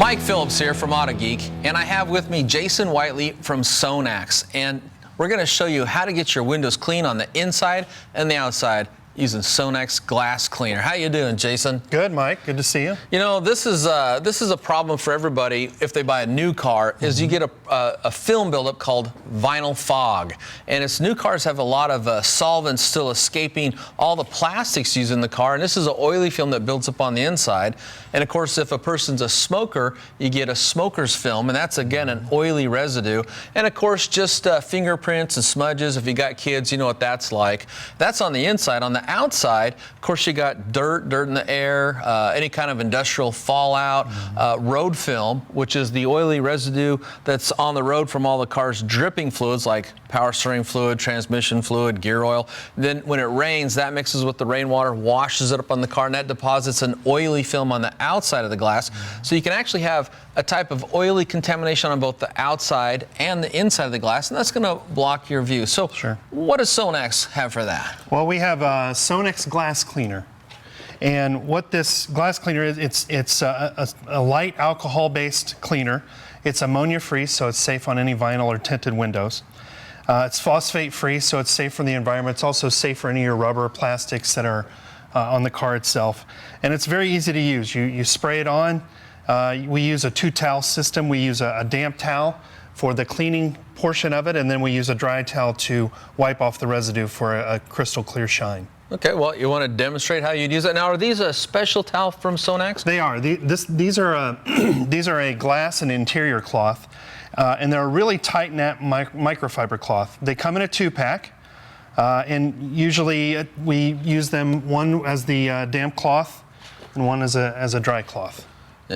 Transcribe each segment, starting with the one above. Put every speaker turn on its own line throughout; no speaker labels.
Mike Phillips here from Auto Geek, and I have with me Jason Whiteley from SONAX, and we're going to show you how to get your windows clean on the inside and the outside using SONAX Glass Cleaner. How you doing, Jason?
Good, Mike. Good to see you.
You know, this is a problem for everybody if they buy a new car, is you get a film buildup called vinyl fog. And it's new cars have a lot of solvents still escaping all the plastics used in the car, and this is an oily film that builds up on the inside. And of course, if a person's a smoker, you get a smoker's film, and that's again an oily residue. And of course, just fingerprints and smudges. If you got kids, you know what that's like. That's on the inside. On the outside, of course, you got dirt in the air, any kind of industrial fallout, road film, which is the oily residue that's on the road from all the car's dripping fluids like power steering fluid, transmission fluid, gear oil. Then when it rains, that mixes with the rainwater, washes it up on the car, and that deposits an oily film on the outside of the glass. So you can actually have a type of oily contamination on both the outside and the inside of the glass, and that's going to block your view. So what does SONAX have for that?
Well, we have a SONAX Glass Cleaner. And what this glass cleaner is, it's a light alcohol-based cleaner. It's ammonia-free, so it's safe on any vinyl or tinted windows. It's phosphate-free, so it's safe for the environment. It's also safe for any of your rubber or plastics that are on the car itself. And it's very easy to use. You spray it on. We use a two-towel system. We use a damp towel for the cleaning portion of it, and then we use a dry towel to wipe off the residue for a crystal clear shine. Okay, well, you want to demonstrate how you'd use it. Now, are these a special towel from SONAX? They are. These are these are a glass and interior cloth, and they're a really tight knit microfiber cloth. They come in a 2-pack, and usually we use them one as the damp cloth and one as a dry cloth.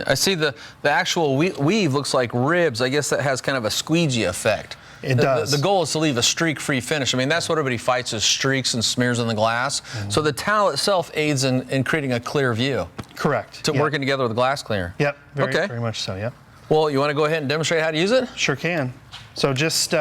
I see the actual weave looks like ribs. I guess that has kind of a squeegee effect. It does. The goal is to leave a streak-free finish. I mean, that's what everybody fights, is streaks and smears on the glass. So the towel itself aids in creating a clear view. Correct. Working together with the glass cleaner. Yep. Very much so, yep. Well, you want to go ahead and demonstrate how to use it? Sure can. So just,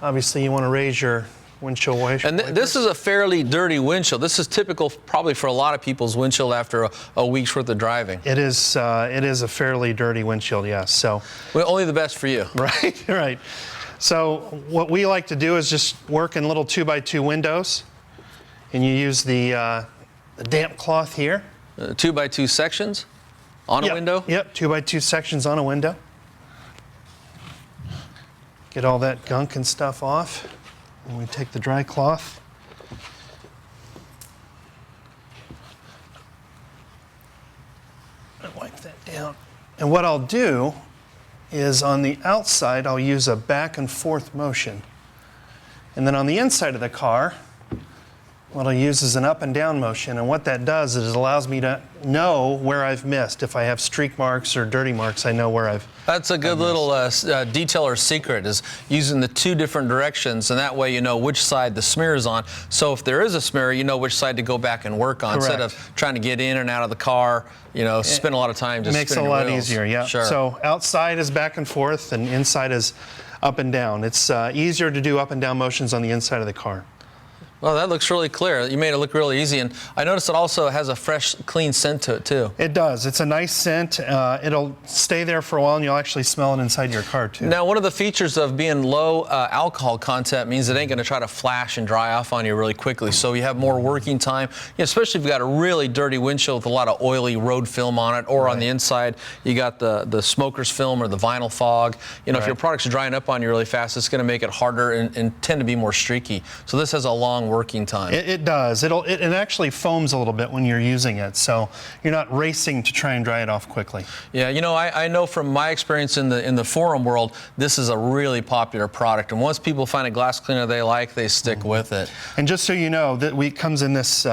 obviously you want to raise your windshield wiper. And this is a fairly dirty windshield. This is typical probably for a lot of people's windshield after a week's worth of driving. It is a fairly dirty windshield, yes. So well, only the best for you. Right, right. So what we like to do is just work in little 2x2 windows, and you use the damp cloth here. 2x2 sections on a window? Yep, 2x2 sections on a window. Get all that gunk and stuff off. And we take the dry cloth. And wipe that down. And what I'll do is on the outside, I'll use a back and forth motion. And then on the inside of the car, what I'll use is an up and down motion. And what that does is it allows me to know where I've missed. If I have streak marks or dirty marks, I know where I've That's a good little detail or secret, is using the two different directions, and that way you know which side the smear is on. So if there is a smear, you know which side to go back and work on. Correct. Instead of trying to get in and out of the car, you know, spend a lot of time just spinning wheels. Makes it a lot easier, yeah. Sure. So outside is back and forth, and inside is up and down. It's easier to do up and down motions on the inside of the car. Well, that looks really clear. You made it look really easy. And I noticed it also has a fresh, clean scent to it, too. It does. It's a nice scent. It'll stay there for a while, and you'll actually smell it inside your car, too. Now, one of the features of being low alcohol content means it ain't going to try to flash and dry off on you really quickly. So you have more working time, especially if you've got a really dirty windshield with a lot of oily road film on it, or on the inside, you got the smoker's film or the vinyl fog. You know, if your product's drying up on you really fast, it's going to make it harder and tend to be more streaky. So this has a long working time. It does. It actually foams a little bit when you're using it, so you're not racing to try and dry it off quickly. Yeah, you know, I know from my experience in the forum world, this is a really popular product, and once people find a glass cleaner they like, they stick with it. And just so you know, that it comes in this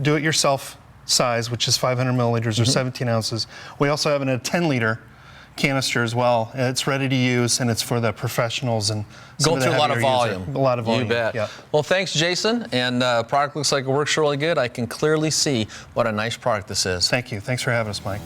do-it-yourself size, which is 500 milliliters or 17 ounces. We also have it in a 10-liter canister as well. It's ready to use, and it's for the professionals and going through a lot of volume. A lot of volume. You bet. Yeah. Well, thanks, Jason. And product looks like it works really good. I can clearly see what a nice product this is. Thank you. Thanks for having us, Mike.